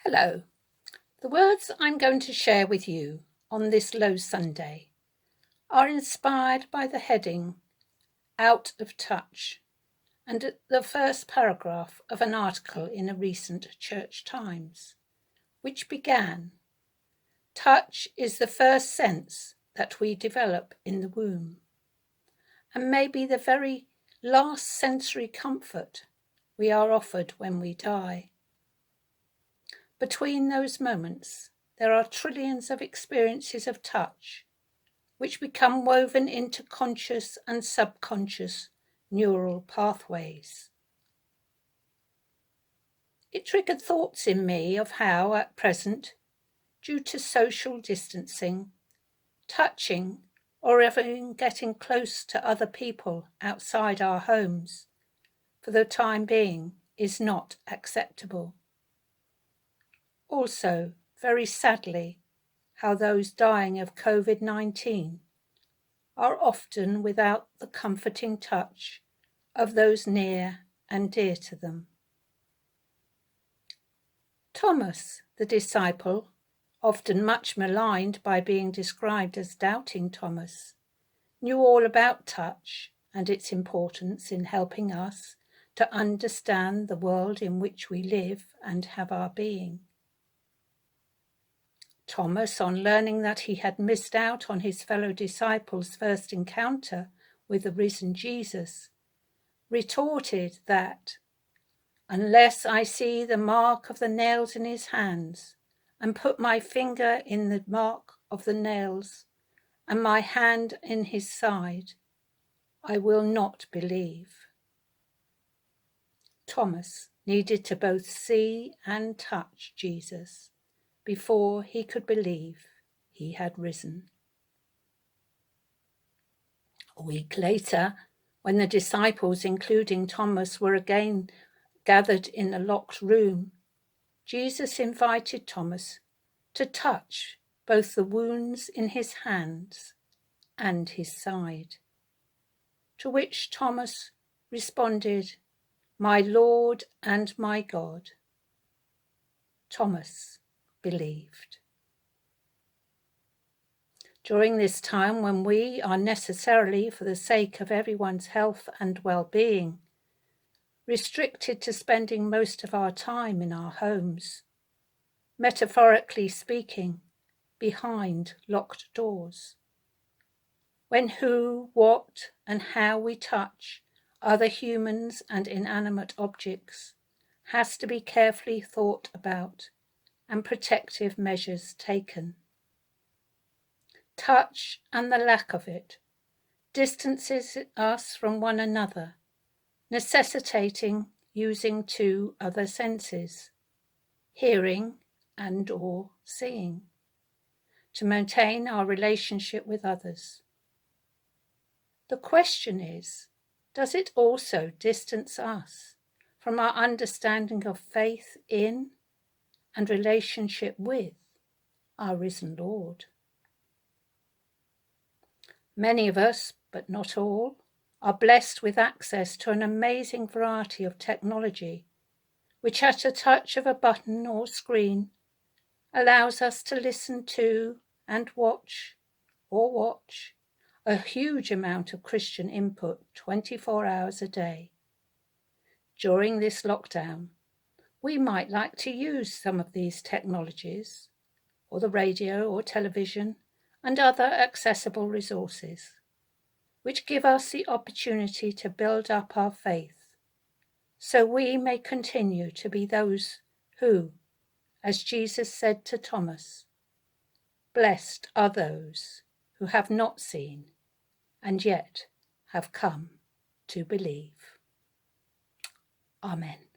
Hello. The words I'm going to share with you on this Low Sunday are inspired by the heading Out of Touch and the first paragraph of an article in a recent Church Times, which began, "Touch is the first sense that we develop in the womb, and may be the very last sensory comfort we are offered when we die. Between those moments, there are trillions of experiences of touch, which become woven into conscious and subconscious neural pathways." It triggered thoughts in me of how, at present, due to social distancing, touching or even getting close to other people outside our homes, for the time being, is not acceptable. Also, very sadly, how those dying of COVID-19 are often without the comforting touch of those near and dear to them. Thomas, the disciple, often much maligned by being described as Doubting Thomas, knew all about touch and its importance in helping us to understand the world in which we live and have our being. Thomas, on learning that he had missed out on his fellow disciples' first encounter with the risen Jesus, retorted that, "Unless I see the mark of the nails in his hands, and put my finger in the mark of the nails, and my hand in his side, I will not believe." Thomas needed to both see and touch Jesus before he could believe he had risen. A week later, when the disciples, including Thomas, were again gathered in a locked room, Jesus invited Thomas to touch both the wounds in his hands and his side, to which Thomas responded, "My Lord and my God." Thomas believed. During this time when we are necessarily, for the sake of everyone's health and well-being, restricted to spending most of our time in our homes, metaphorically speaking, behind locked doors, when who, what, and how we touch other humans and inanimate objects has to be carefully thought about and protective measures taken. Touch and the lack of it distances us from one another, necessitating using two other senses, hearing and or seeing, to maintain our relationship with others. The question is, does it also distance us from our understanding of faith in and relationship with our risen Lord? Many of us, but not all, are blessed with access to an amazing variety of technology, which at a touch of a button or screen allows us to listen to and watch a huge amount of Christian input 24 hours a day. During this lockdown, we might like to use some of these technologies, or the radio or television, and other accessible resources, which give us the opportunity to build up our faith, so we may continue to be those who, as Jesus said to Thomas, "Blessed are those who have not seen and yet have come to believe." Amen.